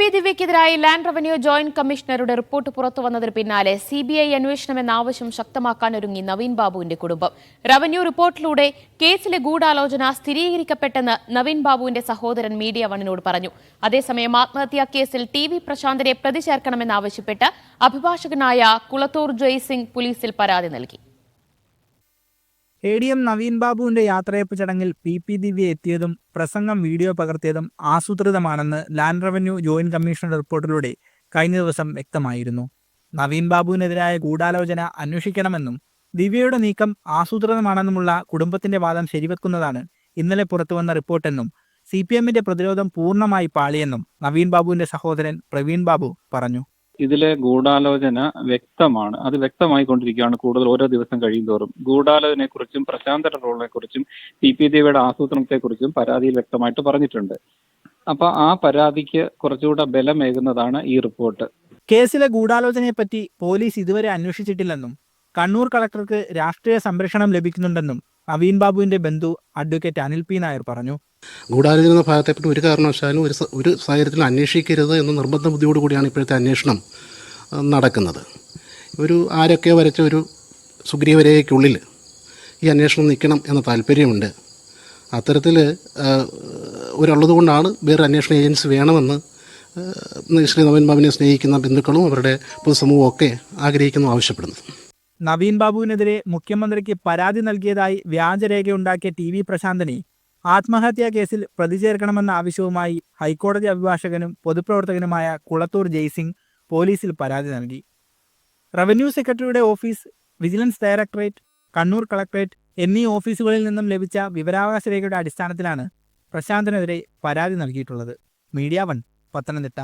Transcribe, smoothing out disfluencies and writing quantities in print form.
P ദിവ്യക്കെതിരായി land revenue joint കമ്മീഷണറുടെ report പുറത്തുവന്നതിന് പിന്നാലെ CBI അന്വേഷണമെന്ന ആവശ്യം ശക്തമാക്കാനൊരുങ്ങി നവീൻ ബാബുവിന്റെ കുടുംബം. റവന്യൂ റിപ്പോർട്ടിലൂടെ കേസിലെ ഗൂഢാലോചന സ്ഥിരീകരിക്കപ്പെട്ടെന്ന് നവീൻ ബാബുവിന്റെ സഹോദരൻ മീഡിയ വണ്ണിനോട് പറഞ്ഞു. അതേസമയം ആത്മഹത്യാ കേസിൽ ടി.വി. പ്രശാന്തിനെ പ്രതി ചേർക്കണമെന്നാവശ്യപ്പെട്ട് അഭിഭാഷകനായ കുളത്തൂർ ജയ്സിംഗ് പോലീസിൽ പരാതി നൽകി. ADM നവീൻ ബാബുവിന്റെ യാത്രയപ്പ് ചടങ്ങിൽ പി ദിവ്യ എത്തിയതും പ്രസംഗം വീഡിയോ പകർത്തിയതും ആസൂത്രിതമാണെന്ന് ലാൻഡ് റവന്യൂ ജോയിന്റ് കമ്മീഷണർ റിപ്പോർട്ടിലൂടെ കഴിഞ്ഞ ദിവസം വ്യക്തമായിരുന്നു. നവീൻ ബാബുവിനെതിരായ ഗൂഢാലോചന അന്വേഷിക്കണമെന്നും ദിവ്യയുടെ നീക്കം ആസൂത്രിതമാണെന്നുമുള്ള കുടുംബത്തിന്റെ വാദം ശരിവെക്കുന്നതാണ് ഇന്നലെ പുറത്തുവന്ന റിപ്പോർട്ടെന്നും CPMന്റെ പ്രതിരോധം പൂർണ്ണമായി പാളിയെന്നും നവീൻ ബാബുവിന്റെ സഹോദരൻ പ്രവീൺ ബാബു പറഞ്ഞു. ഇതിലെ ഗൂഢാലോചന വ്യക്തമാണ്. അത് വ്യക്തമായിക്കൊണ്ടിരിക്കുകയാണ് കൂടുതൽ ഓരോ ദിവസം കഴിയുന്തോറും. ഗൂഢാലോചനയെക്കുറിച്ചും പ്രശാന്തന്റെ റോളിനെക്കുറിച്ചും പി ദിവ്യയുടെ ആസൂത്രണത്തെക്കുറിച്ചും പരാതിയിൽ വ്യക്തമായിട്ട് പറഞ്ഞിട്ടുണ്ട്. അപ്പൊ ആ പരാതിക്ക് കുറച്ചുകൂടെ ബലമേകുന്നതാണ് ഈ റിപ്പോർട്ട്. കേസിലെ ഗൂഢാലോചനയെപ്പറ്റി പോലീസ് ഇതുവരെ അന്വേഷിച്ചിട്ടില്ലെന്നും കണ്ണൂർ കളക്ടർക്ക് രാഷ്ട്രീയ സംരക്ഷണം ലഭിക്കുന്നുണ്ടെന്നും നവീൻ ബാബുവിന്റെ ബന്ധു അഡ്വക്കേറ്റ് അനിൽ പി നായർ പറഞ്ഞു. ഗൂഢാലോചന എന്ന ഭാഗത്തെപ്പറ്റി ഒരു കാരണവശാലും ഒരു സാഹചര്യത്തിലും അന്വേഷിക്കരുത് എന്ന നിർബന്ധ ബുദ്ധിയോടുകൂടിയാണ് ഇപ്പോഴത്തെ അന്വേഷണം നടക്കുന്നത്. ആരൊക്കെ വരച്ച ഒരു സുഗ്രീവരേഖയ്ക്കുള്ളിൽ ഈ അന്വേഷണം നിൽക്കണം എന്ന താല്പര്യമുണ്ട്. അത്തരത്തിൽ ഒരുള്ളതുകൊണ്ടാണ് വേറെ അന്വേഷണ ഏജൻസി വേണമെന്ന് ശ്രീ നവീൻ ബാബുവിനെ സ്നേഹിക്കുന്ന ബന്ധുക്കളും അവരുടെ പൊതുസമൂഹവും ഒക്കെ ആഗ്രഹിക്കുന്നു, ആവശ്യപ്പെടുന്നത്. നവീൻ ബാബുവിനെതിരെ മുഖ്യമന്ത്രിക്ക് പരാതി നൽകിയതായി വ്യാജരേഖയുണ്ടാക്കിയ ടി.വി. പ്രശാന്തിനെ ആത്മഹത്യാ കേസിൽ പ്രതി ചേർക്കണമെന്ന ആവശ്യവുമായി ഹൈക്കോടതി അഭിഭാഷകനും പൊതുപ്രവർത്തകനുമായ കുളത്തൂർ ജയ്സിംഗ് പോലീസിൽ പരാതി നൽകി. റവന്യൂ സെക്രട്ടറിയുടെ office, vigilance directorate, Kannur collectorate എന്നീ ഓഫീസുകളിൽ നിന്നും ലഭിച്ച വിവരാവകാശ രേഖയുടെ അടിസ്ഥാനത്തിലാണ് പ്രശാന്തിനെതിരെ പരാതി നൽകിയിട്ടുള്ളത്. മീഡിയ 1 പത്തനംതിട്ട.